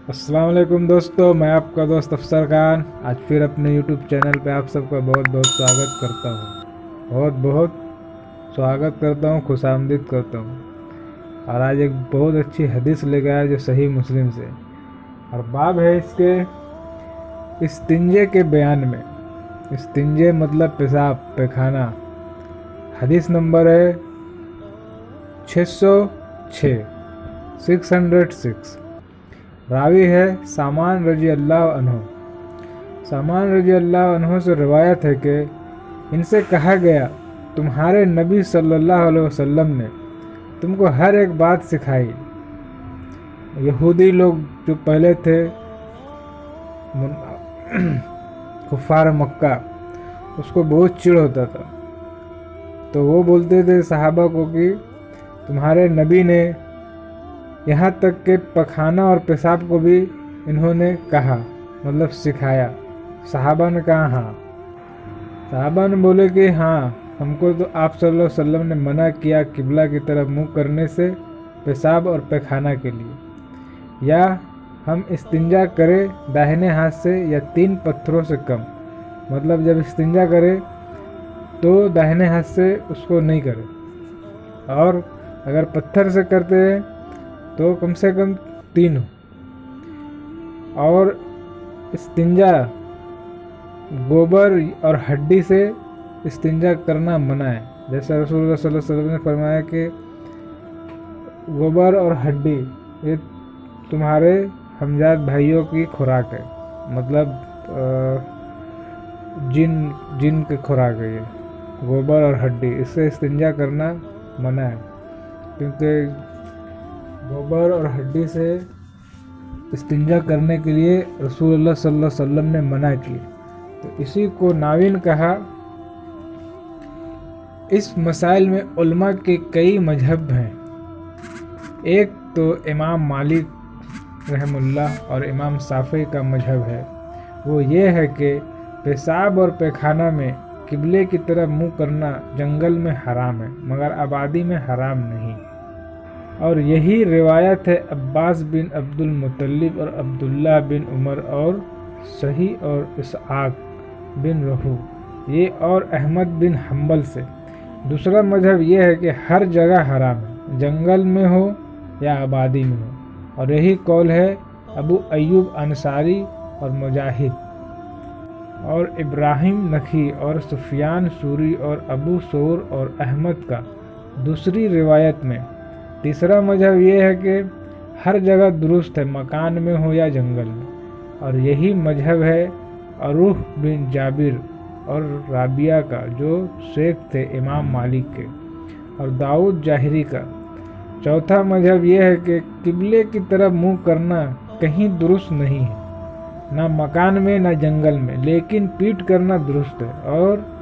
अस्सलाम वालेकुम दोस्तों, मैं आपका दोस्त अफसर खान आज फिर अपने यूट्यूब चैनल पे आप सबका बहुत बहुत स्वागत करता हूँ। बहुत बहुत स्वागत करता हूँ, खुशामदीद करता हूँ। और आज एक बहुत अच्छी हदीस लेकर आया जो सही मुस्लिम से, और बाब है इसके इस्तिंजे के बयान में। इस्तिंजे मतलब पेशाब पैखाना। हदीस नंबर है 606 606। रावी है सामान रजी अल्लाह अन्हु। सामान रजी अल्लाह अन्हु से रिवायत है कि इनसे कहा गया, तुम्हारे नबी सल्लल्लाहु अलैहि वसल्लम ने तुमको हर एक बात सिखाई। यहूदी लोग जो पहले थे कुफार मक्का, उसको बहुत चिढ़ होता था, तो वो बोलते थे सहाबा को कि तुम्हारे नबी ने यहाँ तक कि पखाना और पेशाब को भी इन्होंने कहा, मतलब सिखाया। सहाबा ने कहा हाँ। सहाबा ने बोले कि हाँ, हमको तो आप सल्लल्लाहु अलैहि वसल्लम ने मना किया किबला की तरफ मुंह करने से पेशाब और पैखाना के लिए, या हम इस्तिंजा करें दाहिने हाथ से या 3 पत्थरों से कम। मतलब जब इस्तिंजा करें तो दाहिने हाथ से उसको नहीं करें, और अगर पत्थर से करते हैं तो कम से कम 3 हो। और इस्तिंजा गोबर और हड्डी से इस्तिंजा करना मना है। जैसा रसूलुल्लाह सल्लल्लाहु अलैहि वसल्लम ने फरमाया कि गोबर और हड्डी ये तुम्हारे हमजात भाइयों की खुराक है, मतलब जिन की खुराक है ये गोबर और हड्डी, इससे इस्तिंजा करना मना है, क्योंकि गोबर और हड्डी से इस्तिंजा करने के लिए रसूलुल्लाह सल्लल्लाहु अलैहि वसल्लम ने मना की। तो इसी को नाविन कहा। इस मसाइल में उलमा के कई मजहब हैं। एक तो इमाम मालिक रहमुल्लाह और इमाम शाफी का मजहब है, वो ये है कि पेशाब और पैखाना में किबले की तरफ मुंह करना जंगल में हराम है, मगर आबादी में हराम नहीं। और यही रिवायत है अब्बास बिन अब्दुल मुत्तलिब और अब्दुल्ला बिन उमर और सही और इसहाक बिन रहू ये और अहमद बिन हम्बल से। दूसरा मजहब ये है कि हर जगह हराम है, जंगल में हो या आबादी में हो, और यही कौल है अबू अय्यूब अंसारी और मुजाहिद और इब्राहिम नखी और सुफियान सूरी और अबू सौर और अहमद का दूसरी रिवायत में। तीसरा मजहब ये है कि हर जगह दुरुस्त है, मकान में हो या जंगल में, और यही मजहब है अरूह बिन जाबिर और राबिया का, जो शेख थे इमाम मालिक के, और दाऊद जाहिरी का। चौथा मजहब ये है कि किबले की तरफ मुंह करना कहीं दुरुस्त नहीं है, ना मकान में ना जंगल में, लेकिन पीठ करना दुरुस्त है, और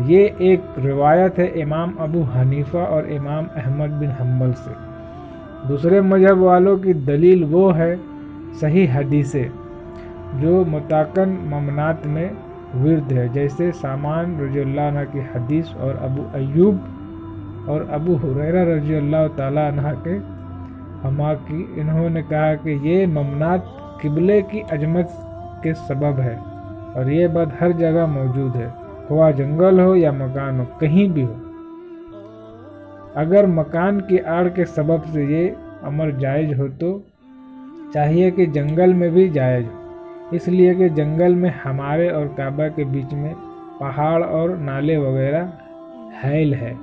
ये एक रिवायत है इमाम अबू हनीफा और इमाम अहमद बिन हम्बल से। दूसरे मजहब वालों की दलील वो है सही हदीसें जो मुताकन ममनात में विरद है, जैसे सामान रज़ियल्लाहु अन्हु की हदीस और अबू अय्यूब और अबू हुरैरा रज़ियल्लाहु ताला अन्हु के हमा की। इन्होंने कहा कि ये ममनात किबले की अजमत के सबब है, और ये बात हर जगह मौजूद है, हुआ जंगल हो या मकान हो, कहीं भी हो। अगर मकान की आड़ के सबब से ये अमर जायज़ हो तो चाहिए कि जंगल में भी जायज़ हो, इसलिए कि जंगल में हमारे और काबा के बीच में पहाड़ और नाले वगैरह हैल है।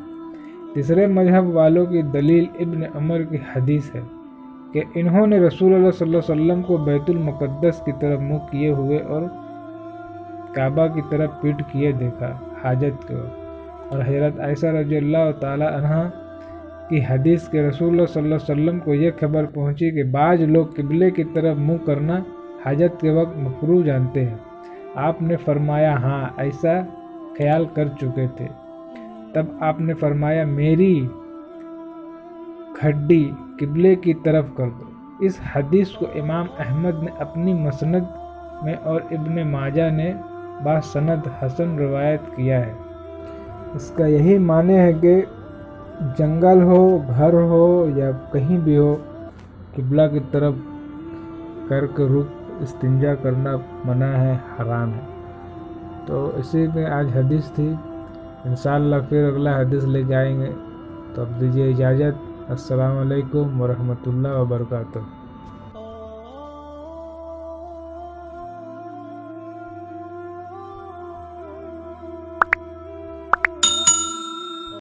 तीसरे मजहब वालों की दलील इब्न उमर की हदीस है कि इन्होंने रसूलुल्लाह सल्लल्लाहु अलैहि वसल्लम को बैतुल मुक़द्दस की तरफ मुँह किए हुए और काबा की तरफ पीठ किए देखा हाजत के वक्त। और हज़रत आयशा रज़ियल्लाहु ताला अन्हा की हदीस के रसूलुल्लाह सल्लल्लाहु अलैहि वसल्लम को यह खबर पहुंची कि बाज़ लोग किबले की तरफ मुंह करना हाजत के वक्त मकरूह जानते हैं। आपने फरमाया हाँ, ऐसा ख्याल कर चुके थे। तब आपने फरमाया मेरी खड्डी किबले की तरफ कर दो। इस हदीस को इमाम अहमद ने अपनी मसनद में और इब्न माजा ने बासनद हसन रिवायत किया है। इसका यही माने है कि जंगल हो, घर हो या कहीं भी हो, किबला की तरफ کر کے رک استنجا کرنا منع ہے، حرام ہے۔ تو اسی میں آج حدیث تھی، انشاءاللہ پھر اگلا حدیث لے جائیں گے۔ تو اب دیجیے اجازت۔ السلام علیکم ورحمۃ اللہ وبرکاتہ۔